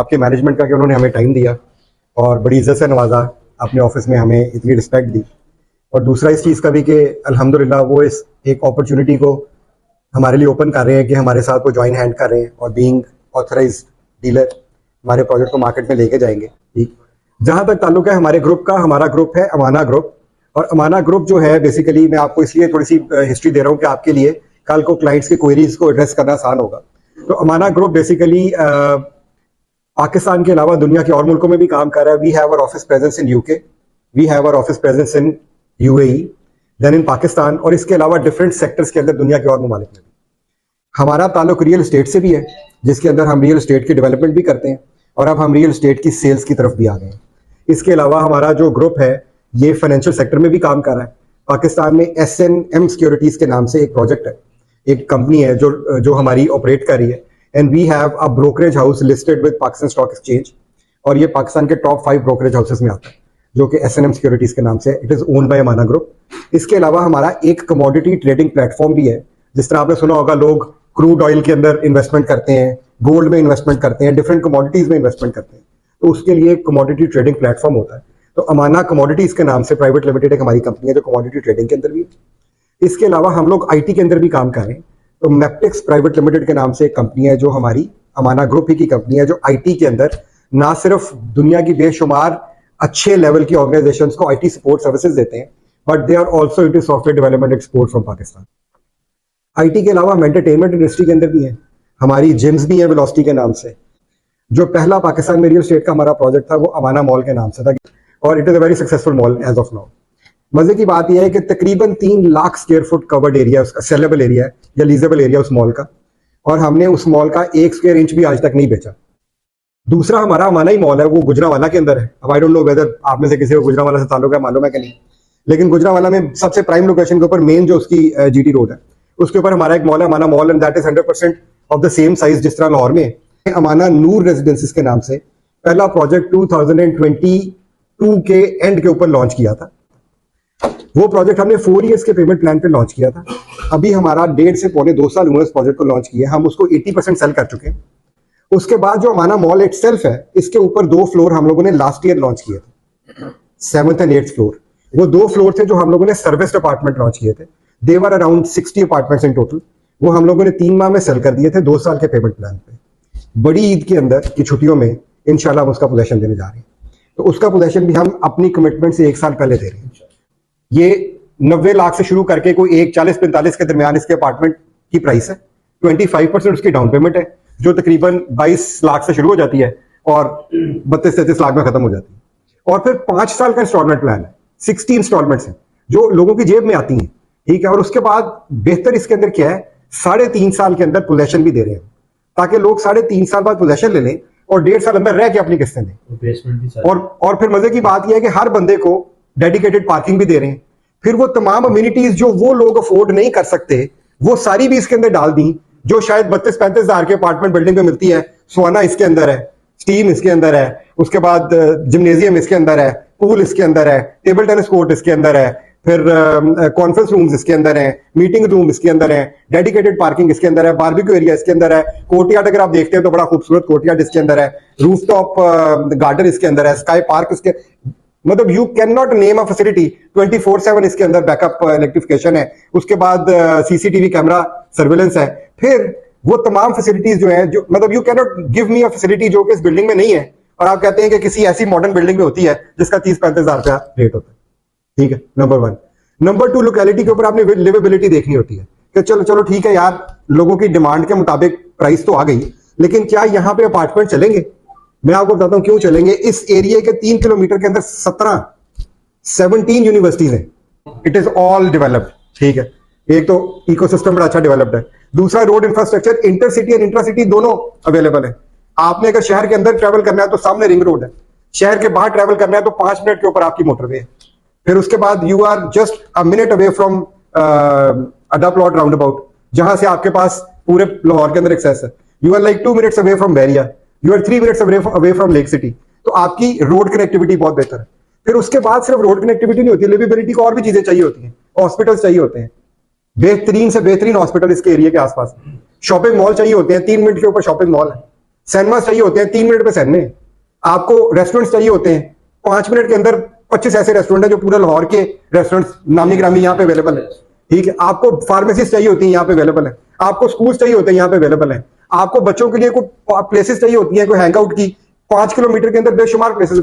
आपके मैनेजमेंट का कि उन्होंने हमें टाइम दिया और बड़ी इज्जत से नवाजा, अपने ऑफिस में हमें इतनी रिस्पेक्ट दी। और दूसरा इस चीज़ का भी कि अल्हम्दुलिल्लाह वो इस एक अपॉर्चुनिटी को हमारे लिए ओपन कर रहे हैं कि हमारे साथ वो ज्वाइन हैंड कर रहे हैं और बीइंग ऑथराइज्ड डीलर हमारे प्रोजेक्ट को मार्केट में लेके जाएंगे। ठीक, जहाँ तक ताल्लुक है हमारे ग्रुप का, हमारा ग्रुप है अमाना ग्रुप। और अमाना ग्रुप जो है बेसिकली मैं आपको इसलिए थोड़ी सी हिस्ट्री दे रहा हूँ कि आपके लिए कल को क्लाइंट्स की क्वेरीज को एड्रेस करना आसान होगा। तो अमाना ग्रुप बेसिकली पाकिस्तान के अलावा दुनिया के और मुल्कों में भी काम कर रहा है। We have our office presence in UK, we have our office presence in UAE, then in Pakistan, और इसके अलावा डिफरेंट सेक्टर्स के अंदर दुनिया के और ममालिक में भी। हमारा ताल्लुक रियल एस्टेट से भी है, जिसके अंदर हम रियल एस्टेट की डेवलपमेंट भी करते हैं और अब हम रियल एस्टेट की सेल्स की तरफ भी आ गए हैं। इसके अलावा हमारा जो ग्रुप है ये फाइनेंशियल सेक्टर में भी काम कर रहा है। पाकिस्तान में SNM सिक्योरिटीज के नाम से एक प्रोजेक्ट है, एक कंपनी है जो हमारी ऑपरेट कर रही है, and we have a brokerage house listed with Pakistan stock exchange, और ये पाकिस्तान के टॉप 5 ब्रोकरेज हाउसेस में आता है जो कि SNM सिक्योरिटीज के नाम से, it is owned by Amana group. इसके अलावा हमारा एक कमोडिटी ट्रेडिंग प्लेटफॉर्म भी है, जिस तरह आपने सुना होगा लोग क्रूड ऑयल के अंदर इन्वेस्टमेंट करते हैं, गोल्ड में इन्वेस्टमेंट करते हैं, डिफरेंट कमोडिटीज में इन्वेस्टमेंट करते हैं, तो उसके लिए एक कमोडिटी ट्रेडिंग प्लेटफॉर्म होता है। तो अमाना कमोडिटीज के नाम से प्राइवेट लिमिटेड एक हमारी कंपनी है जो कमोडिटी ट्रेडिंग के अंदर भी है। इसके अलावा हम लोग IT के अंदर भी काम कर रहे हैं। तो मैप्टिक्स प्राइवेट लिमिटेड के नाम से एक कंपनी है जो हमारी अमाना ग्रुप ही की कंपनी है, जो IT के अंदर ना सिर्फ दुनिया की बेशुमार अच्छे लेवल की ऑर्गेनाइजेशंस को IT सपोर्ट सर्विसेज देते हैं, but they are also into software development export from Pakistan. IT के अलावा हम एंटरटेनमेंट इंडस्ट्री के अंदर भी है, हमारी जिम्स भी है वेलोसिटी के नाम से। जो पहला पाकिस्तान में रियल एस्टेट का हमारा प्रोजेक्ट था वो अमाना मॉल के नाम से था, और it is a very successful mall as of now. मजे की बात यह है कि तकरीबन 3 lakh square feet covered area, उसका सेलेबल एरिया है या लीजेबल एरिया उस मॉल का, और हमने उस मॉल का 1 स्क्वायर इंच भी आज तक नहीं बेचा। दूसरा हमारा अमाना ही मॉल है, वो गुजरावाला के अंदर है। अब आई डोंट नो वेदर आप में से किसी को गुजरावाला से ताल्लुक है, मालूम है कि नहीं, लेकिन गुजरावाला में सबसे प्राइम लोकेशन के ऊपर मेन जो उसकी GT रोड है उसके ऊपर हमारा एक मॉल है, Amana mall, and that is 100% of the same size जिस तरह लाहौर में अमाना नूर रेजिडेंसीज के नाम से पहला प्रोजेक्ट 2022 के एंड के ऊपर लॉन्च किया था। वो प्रोजेक्ट हमने 4 इयर्स के पेमेंट प्लान पे लॉन्च किया था। अभी हमारा 1.5 से पौने 2 साल हुए इस प्रोजेक्ट को लॉन्च किए, हम उसको 80% सेल कर चुके हैं। उसके बाद जो अमाना मॉल इटसेल्फ है, इसके ऊपर 2 फ्लोर हम लोगों ने लास्ट ईयर लॉन्च किए थे, 7th एंड 8th फ्लोर। वो 2 फ्लोर थे जो हम लोगों ने सर्विस्ड अपार्टमेंट लॉन्च किए थे। They were around 60 apartments in total. वो हम लोगों ने 3 माह में सेल कर दिए थे 2 साल के पेमेंट प्लान पे। बड़ी ईद के अंदर की छुट्टियों में इंशाल्लाह हम उसका पोजेशन देने जा रहे हैं, तो उसका पोजेशन भी हम अपनी कमिटमेंट से 1 साल पहले दे रहे हैं। ये 90 लाख से शुरू करके कोई 1 40-45 के दरमियान इसके अपार्टमेंट की प्राइस है। 25% उसकी डाउन पेमेंट है, जो तकरीबन 22 लाख से शुरू हो जाती है और 32-33 लाख में खत्म हो जाती है। और फिर 5 साल का इंस्टॉलमेंट प्लान है, 60 इंस्टॉलमेंट्स हैं जो लोगों की जेब में आती हैं, ठीक है। और उसके बाद बेहतर इसके अंदर क्या है, 3.5 साल के अंदर पोजेशन भी दे रहे हैं, ताकि लोग 3.5 साल बाद पोजेशन ले लें और 1.5 साल अंदर रह के अपनी किस्तें दें। और फिर मजे की बात यह है कि हर बंदे को डेडिकेटेड पार्किंग भी दे रहे हैं। फिर वो तमाम अम्यूनिटीज जो वो लोग अफोर्ड नहीं कर सकते वो सारी भी इसके अंदर डाल दी, जो शायद 32-35 हजार के अपार्टमेंट बिल्डिंग में मिलती है। सोना इसके अंदर है, स्टीम इसके अंदर है, उसके बाद जिम्नेजियम इसके अंदर है, पूल इसके अंदर है, टेबल टेनिस कोर्ट इसके अंदर है, फिर कॉन्फ्रेंस रूम्स इसके अंदर हैं, मीटिंग रूम इसके अंदर है, डेडिकेटेड पार्किंग इसके अंदर है, बारबेक्यू एरिया इसके अंदर है, कोर्टयार्ड अगर आप देखते हैं तो बड़ा खूबसूरत कोर्टयार्ड इसके अंदर है, रूफटॉप गार्डन इसके अंदर है, स्काई पार्क इसके, मतलब you can not name a facility. 24/7 इसके अंदर बैकअप इलेक्ट्रिफिकेशन है, उसके बाद CCTV कैमरा सर्विलेंस है। फिर वो तमाम फैसिलिटीज जो है, जो मतलब you can not give me a facility जो कि इस बिल्डिंग में नहीं है और आप कहते हैं कि किसी ऐसी मॉडर्न बिल्डिंग में होती है जिसका 30-35 हजार रुपया रेट होता है, ठीक है। नंबर 1। नंबर 2, लोकेलिटी के ऊपर आपने लिवेबिलिटी देखनी होती है कि चलो ठीक है यार, लोगों की डिमांड के मुताबिक प्राइस तो आ गई, लेकिन क्या यहाँ पे अपार्टमेंट चलेंगे? मैं आपको बताता हूं क्यों चलेंगे। इस एरिया के 3 किलोमीटर के अंदर 17 यूनिवर्सिटीज हैं। इट इज ऑल डेवलप्ड, ठीक है। एक तो इकोसिस्टम बड़ा अच्छा डेवलप्ड है, दूसरा रोड इंफ्रास्ट्रक्चर इंटरसिटी और इंट्रासिटी दोनों अवेलेबल है। आपने अगर शहर के अंदर ट्रेवल करना है तो सामने रिंग रोड है, शहर के बाहर ट्रेवल करना है तो 5 मिनट के ऊपर आपकी मोटरवे है। फिर उसके बाद you are just a minute away from Adda plot roundabout, जहां से आपके पास पूरे लाहौर के अंदर एक्सेस है। You are like 2 minutes away from Bahria, you are 3 minutes away from lake city. तो आपकी रोड कनेक्टिविटी बहुत बेहतर है। फिर उसके बाद सिर्फ रोड कनेक्टिविटी नहीं होती, लिवेबिलिटी को और भी चीजें चाहिए होती हैं, हॉस्पिटल्स चाहिए होते हैं, बेहतरीन से बेहतरीन हॉस्पिटल इसके एरिया के आसपास, शॉपिंग मॉल चाहिए होते हैं, 3 मिनट के ऊपर शॉपिंग मॉल है, सिनेमास चाहिए होते हैं 3 मिनट पे सिनेमे, आपको रेस्टोरेंट्स चाहिए होते हैं 5 मिनट के अंदर 25 ऐसे रेस्टोरेंट है जो पूरे लाहौर के रेस्टोरेंट्स नामी ग्रामी यहाँ पे अवेलेबल है। ठीक है, आपको फार्मेसीज चाहिए होती है यहाँ पे अवेलेबल है, आपको स्कूल्स चाहिए होते हैं यहाँ पे अवेलेबल है, आपको बच्चों के लिए कोई प्लेसेस चाहिए होती है कोई हैंग आउट की, 5 किलोमीटर के अंदर बेशुमार प्लेसेस